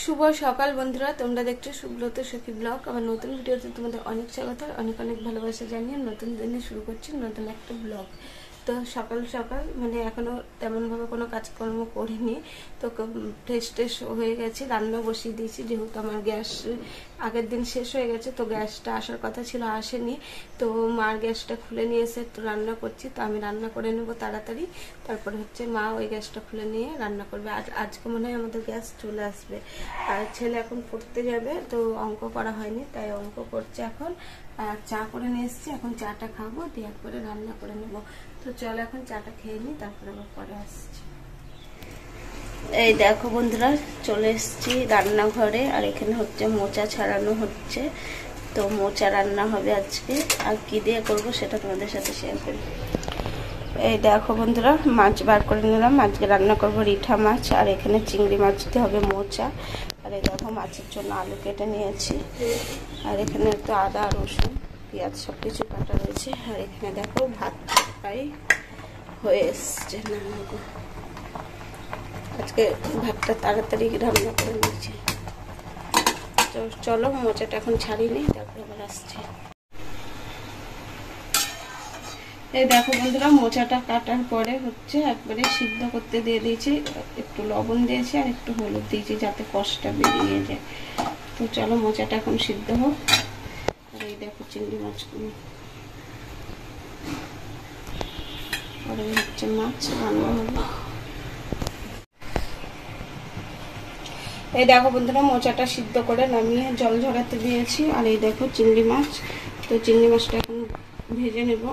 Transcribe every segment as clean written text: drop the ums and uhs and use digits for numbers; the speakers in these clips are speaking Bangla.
শুভ সকাল বন্ধুরা, তোমরা দেখছো সুব্রত সখী ব্লগ। আমার নতুন ভিডিওতে তোমাদের অনেক স্বাগত, অনেক অনেক ভালোবাসা জানিয়ে নতুন দিনে শুরু করছি নতুন একটা ব্লগ। তো সকাল সকাল মানে এখনো তেমনভাবে কোনো কাজকর্ম করিনি, তো ফ্রেশ ট্রেশ হয়ে গেছে, রান্না বসিয়ে দিয়েছি। যেহেতু আমার গ্যাস আগের দিন শেষ হয়ে গেছে, তো গ্যাসটা আসার কথা ছিল, আসেনি। তো মার গ্যাসটা খুলে নিয়ে এসে তো রান্না করছি। তো আমি রান্না করে নেবো তাড়াতাড়ি, তারপরে হচ্ছে মা ওই গ্যাসটা খুলে নিয়ে রান্না করবে। আর আজকে মনে হয় আমাদের গ্যাস চলে আসবে। আর ছেলে এখন পড়তে যাবে, তো অঙ্ক করা হয়নি, তাই অঙ্ক করছে এখন। আর চা করে নিয়ে এসেছি, এখন চাটা খাবো, দিয়ে একবারে রান্না করে নেবো। তো চল এখন চাটা খেয়ে নিই, তারপরে আবার পরে আসছি। এই দেখো বন্ধুরা, চলে এসেছি রান্নাঘরে। আর এখানে হচ্ছে মোচা ছাড়ানো হচ্ছে, তো মোচা রান্না হবে আজকে। আর কি দিয়ে করব সেটা তোমাদের সাথে শেয়ার করি। এই দেখো বন্ধুরা, মাছ বার করে নিলাম। আজকে রান্না করব রিঠা মাছ, আর এখানে চিংড়ি মাছ দিয়ে হবে মোচা। আর এই দেখো মাছের জন্য আলু কেটে নিয়েছি, আর এখানে একটু আদা রসুন পেঁয়াজ সব কিছু কাটা রয়েছে। আর এখানে দেখো ভাত প্রায় হয়ে এসছে। আজকে ভাতটা তাড়াতাড়ি রান্না করে নিয়েছি। তো চলো মোচাটা এখন ছাড়িয়ে নিই, তারপরে আবার আসছি। এই দেখো বন্ধুরা, মোচাটা কাটার পরে হচ্ছে একবারে সিদ্ধ করতে দিয়ে দিয়েছি। একটু লবণ দিয়েছি আর একটু হলুদ দিয়েছি, যাতে কষটা বেরিয়ে যায়। তো চলো মোচাটা এখন সিদ্ধ হোক। আর এই দেখো চিংড়ি মাছগুলো, পরে হচ্ছে মাছ রান্না হবে। এই দেখো বন্ধুরা, মোচাটা সিদ্ধ করে নামিয়ে জল ঝরাতে দিয়েছি। আর এই দেখো চিংড়ি মাছ, তো চিংড়ি মাছটা এখন ভেজে নেব।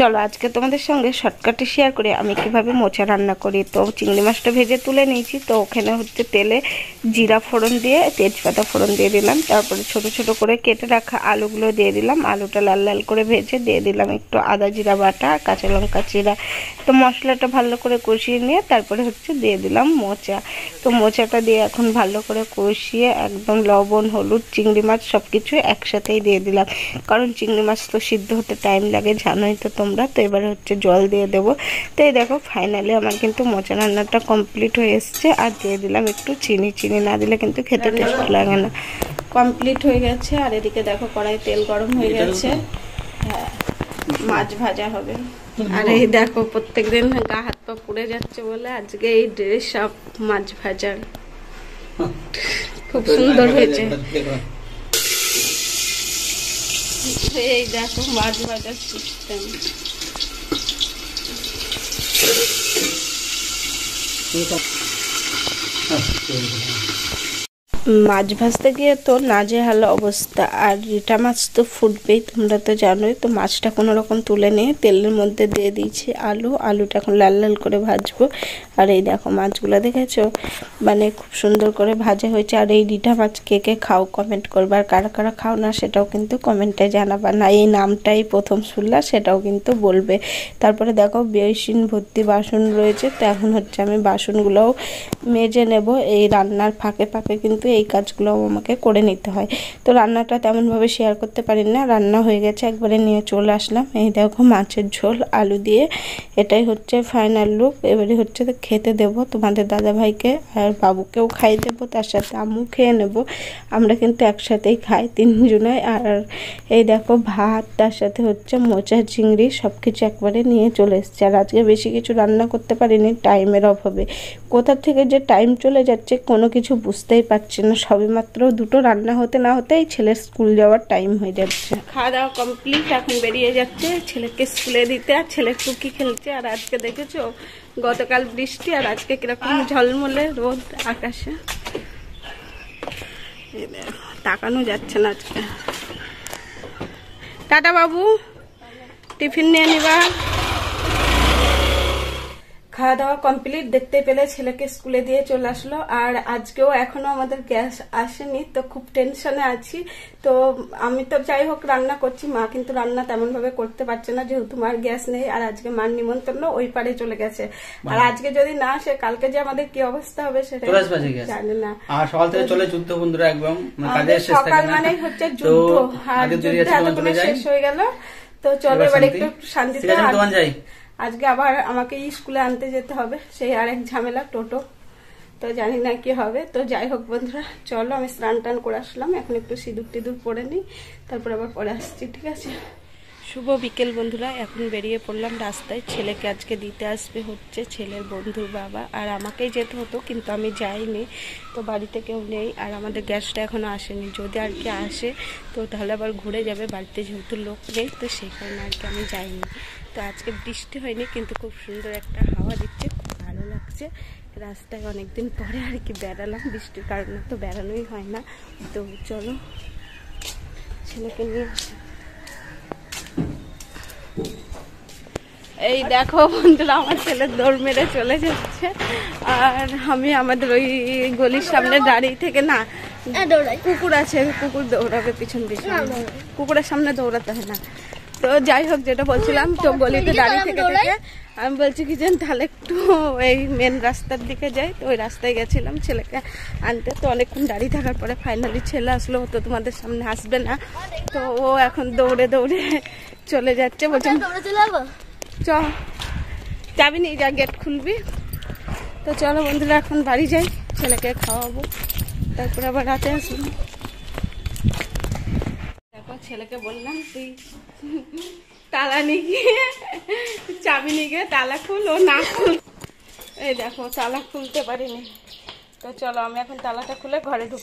চলো আজকে তোমাদের সঙ্গে শর্টকাটে শেয়ার করি আমি কিভাবে মোচা রান্না করি। তো চিংড়ি মাছটা ভেজে তুলে নিয়েছি, তো ওখানে হচ্ছে তেলে জিরা ফোড়ন দিয়ে তেজপাতা ফোড়ন দিয়ে দিলাম। তারপরে ছোট ছোট করে কেটে রাখা আলুগুলো দিয়ে দিলাম। আলুটা লাল লাল করে ভেজে দিয়ে দিলাম একটু আদা জিরা বাটা, কাঁচা লঙ্কা চিরা। তো মশলাটা ভালো করে কষিয়ে নিয়ে তারপরে হচ্ছে দিয়ে দিলাম মোচা। তো মোচাটা দিয়ে এখন ভালো করে কষিয়ে একদম লবণ হলুদ চিংড়ি মাছ সব কিছু একসাথেই দিয়ে দিলাম, কারণ চিংড়ি মাছ তো সিদ্ধ হতে টাইম লাগে, জানোই তো তোমরা। তো এবারে হচ্ছে জল দিয়ে দেবো। তো এই দেখো ফাইনালি আমার কিন্তু মোচা রান্নাটা কমপ্লিট হয়ে এসছে। আর দিয়ে দিলাম একটু চিনি, চিনি না দিলে কিন্তু খেতে টেস্ট লাগে না। কমপ্লিট হয়ে গেছে। আর এদিকে দেখো কড়াই তেল গরম হয়ে গেছে, হ্যাঁ মাছ ভাজা হবে। আর এই দেখো প্রত্যেকদিন গা হাত পা পুড়ে যাচ্ছে বলে আজকে এই ড্রেস সব মাছ ভাজার, খুব সুন্দর হয়েছে। এই দেখো মাছ ভাজার সিস্টেম। মাছ ভাজতে গিয়ে তো নাজেহাল অবস্থা। আর রিঠা মাছ তো ফুটবেই, তোমরা তো জানোই। তো মাছটা কোনো রকম তুলে নিয়ে তেলের মধ্যে দিয়ে দিয়েছি আলুটা এখন লাল লাল করে ভাজবো। আর এই দেখো মাছগুলো দেখেছো, মানে খুব সুন্দর করে ভাজা হয়েছে। আর এই রিঠা মাছ কে কে খাও কমেন্ট করবে, আর কারা কারা খাও না সেটাও কিন্তু কমেন্টে জানাবা। না এই নামটাই প্রথম শুনলা সেটাও কিন্তু বলবে। তারপরে দেখো বেসিন ভর্তি বাসন রয়েছে, তো এখন হচ্ছে আমি বাসনগুলোও মেজে নেব। এই রান্নার ফাঁকে ফাঁকে কিন্তু এই কাজগুলো আমাকে করে নিতে হয়। তো রান্নাটা তেমনভাবে শেয়ার করতে পারি না, রান্না হয়ে গেছে একবারে নিয়ে চলে আসলাম। এই দেখো মাছের ঝোল আলু দিয়ে, এটাই হচ্ছে ফাইনাল লুক। এবারে হচ্ছে খেতে দেব তোমাদের দাদা ভাইকে, আর বাবুকেও খাই দেবো, তার সাথে আম্মু খেয়ে নেব। আমরা কিন্তু একসাথেই খাই তিনজনে। আর এই দেখো ভাত, তার সাথে হচ্ছে মোচা চিংড়ি সব কিছু একবারে নিয়ে চলে এসছে। আর আজকে বেশি কিছু রান্না করতে পারিনি টাইমের অভাবে। কোথা থেকে যে টাইম চলে যাচ্ছে কোনো কিছু বুঝতেই পারছি না। সবে মাত্র দুটো রান্না হতে না হতেই ছেলের স্কুল যাওয়ার টাইম হয়ে যাচ্ছে। খাওয়া দাওয়া কমপ্লিট, এখন বেরিয়ে যাচ্ছে ছেলেকে স্কুলে দিতে। আর ছেলে টুকি খেলছে। আর আজকে দেখেছো গতকাল বৃষ্টি, আর আজকে কিরকম ঝলমলে রোদ আকাশে, তাকানো যাচ্ছে না আজকে। টাটা বাবু, টিফিন নিয়ে নিবা। খাওয়া দাওয়া কমপ্লিট, দেখতে পেলে ছেলেকে স্কুলে দিয়ে চলে আসলো। আর আজকেও এখনো আমাদের গ্যাস আসেনি, তো খুব টেনশনে আছি। তো আমি তো যাই হোক রান্না করছি, মা কিন্তু রান্না তেমন ভাবে করতে পারছে না, যেহেতু মার গ্যাস নেই। আর আজকে মার নিমন্ত্রণ ওই পারে চলে গেছে। আর আজকে যদি না আসে কালকে যে আমাদের কি অবস্থা হবে সেটা জানি না। আর সকাল থেকে চলে যুদ্ধ বন্ধুরা, একদম সকাল মানে হচ্ছে যুদ্ধ। আর যুদ্ধ শেষ হয়ে গেল। তো চলো এবার একটু শান্তিতে। আজকে আবার আমাকে স্কুলে আনতে যেতে হবে, সেই আরেক ঝামেলা, টোটো। তো জানি না কি হবে। তো যাই হোক বন্ধুরা, চলো আমি স্নান টান করে আসলাম, এখন একটু সিঁদুর টিঁদুর পরে নিই, তারপর আবার পরে আসছি, ঠিক আছে? শুভ বিকেল বন্ধুরা, এখন বেরিয়ে পড়লাম রাস্তায়। ছেলেকে আজকে দিতে আসবে হচ্ছে ছেলের বন্ধুর বাবা, আর আমাকেই যেতে হতো কিন্তু আমি যাইনি, তো বাড়িতে কেউ নেই, আর আমাদের গ্যাসটা এখনো আসেনি। যদি আর কি আসে তো তাহলে আবার ঘুরে যাবে, বাড়িতে যেহেতু লোক নেই, তো সেই কারণে আর কি আমি যাইনি। তো আজকে বৃষ্টি হয়নি কিন্তু খুব সুন্দর একটা হাওয়া দিচ্ছে, খুব ভালো লাগছে। রাস্তায় অনেকদিন পরে আর কি বেড়ালাম, বৃষ্টির কারণে তো বেড়ানোই হয় না। তো চলো ছেলেকে নিয়ে আসি। এই দেখো বন্ধুরা, আমার ছেলে দৌড় মেরে চলে যাচ্ছে, আর আমি আমাদের ওই গলির সামনে দাঁড়িয়ে থেকে না, কুকুর আছে, কুকুর দৌড়াবে পিছন পিছন, কুকুরের সামনে দৌড়াতে হয় না। তো যাই হোক, যেটা বলছিলাম, তো গলিতে দাঁড়িয়ে থেকে থেকে আমি বলছি কি যেন তাহলে একটু এই মেন রাস্তার দিকে যাই। তো ওই রাস্তায় গেছিলাম ছেলেকে আনতে, তো অনেকক্ষণ দাঁড়িয়ে থাকার পরে ফাইনালি ছেলে আসলো। তো তোমাদের সামনে আসবে না, তো ও এখন দৌড়ে দৌড়ে চলে যাচ্ছে। বলছে চ, যাবি নি, যা গেট খুলবি। তো চলো বন্ধুরা, এখন বাড়ি যাই, ছেলেকে খাওয়াবো, তারপরে আবার রাতে আসবো। দেখো ছেলেকে বললাম তুই তালা নিয়ে গিয়ে, চাবি নিয়ে গিয়ে তালা খুল, ও না খুল। এই দেখো তালা খুলতে পারিনি। তো চলো আমি এখন তালাটা খুলে ঘরে ঢুক।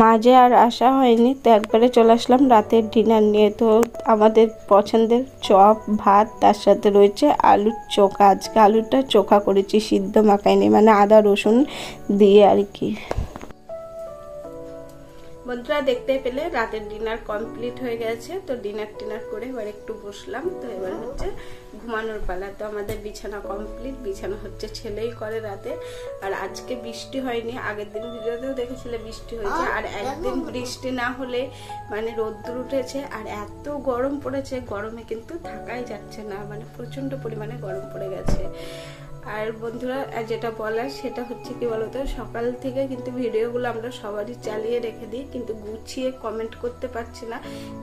মাঝে আর আসা হয়নি, তো একবারে চলে আসলাম রাতের ডিনার নিয়ে। তো আমাদের পছন্দের চপ ভাত, তার সাথে রয়েছে আলুর চোখা। আজকে আলুটা চোখা করেছি, সিদ্ধ মাখাইনি, মানে আদা রসুন দিয়ে আর কি। বন্ধুরা দেখতে পেলে রাতের ডিনার কমপ্লিট হয়ে গেছে। তো ডিনার করে এবার একটু বসলাম। তো এবার হচ্ছে ঘুমানোর পালা। তো আমাদের বিছানা কমপ্লিট, বিছানা হচ্ছে ছেলেই করে রাতে। আর আজকে বৃষ্টি হয়নি, আগের দিন ভিডিওতেও দেখেছিলে বৃষ্টি হয়েছে, আর একদিন বৃষ্টি না হলে মানে রোদ্দুর উঠেছে, আর এত গরম পড়েছে, গরমে কিন্তু থাকাই যাচ্ছে না, মানে প্রচন্ড পরিমাণে গরম পড়ে গেছে। আর বন্ধুরা যেটা বলার সেটা হচ্ছে কি বলতো, সকাল থেকে কিন্তু ভিডিওগুলো আমরা সবারই চালিয়ে রেখে দিই, কিন্তু গুছিয়ে কমেন্ট করতে পারছি না,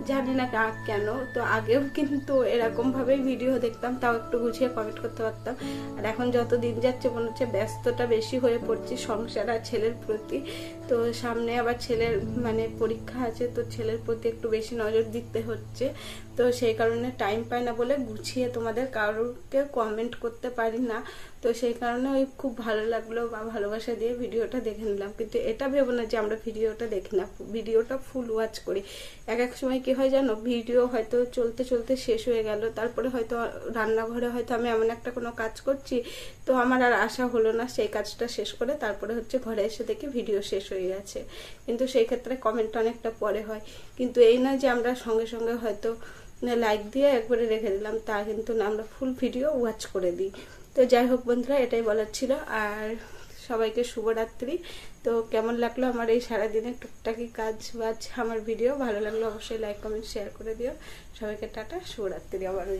জানি না কেন। তো আগেও কিন্তু এরকম ভাবেই ভিডিও দেখতাম, তাও একটু গুছিয়ে কমেন্ট করতে পারতাম। আর এখন যত দিন যাচ্ছে মনে হচ্ছে ব্যস্ততা বেশি হয়ে পড়ছে সংসার আর ছেলের প্রতি। তো সামনে আবার ছেলের মানে পরীক্ষা আছে, তো ছেলের প্রতি একটু বেশি নজর দিতে হচ্ছে। তো সেই কারণে টাইম পাই না বলে গুছিয়ে তোমাদের কারোকে কমেন্ট করতে পারি না। তো সেই কারণে ওই খুব ভালো লাগলো বা ভালোবাসা দিয়ে ভিডিওটা দেখে নিলাম, কিন্তু এটা ভেবো না যে আমরা ভিডিওটা দেখি না, ভিডিওটা ফুল ওয়াচ করি। এক সময় কি হয় জানো, ভিডিও হয়তো চলতে চলতে শেষ হয়ে গেল, তারপরে হয়তো রান্নাঘরে হয়তো আমি এমন একটা কোনো কাজ করছি, তো আমার আর আশা হলো না, সেই কাজটা শেষ করে তারপরে হচ্ছে ঘরে এসে দেখি ভিডিও শেষ হয়ে গেছে। কিন্তু সেই ক্ষেত্রে কমেন্ট অনেকটা পরে হয়, কিন্তু এই নয় যে আমরা সঙ্গে সঙ্গে হয়তো লাইক দিয়ে একবারে রেখে দিলাম, তা কিন্তু না, আমরা ফুল ভিডিও ওয়াচ করে দিই। তো যাই হোক বন্ধুরা, এটাই বলার ছিল। আর সবাইকে শুভরাত্রি। তো কেমন লাগলো আমার এই সারাদিনের টুকটাকি কাজ বাজ, আমার ভিডিও ভালো লাগলো অবশ্যই লাইক কমেন্ট শেয়ার করে দিও। সবাইকে টাটা, শুভরাত্রি। আবারও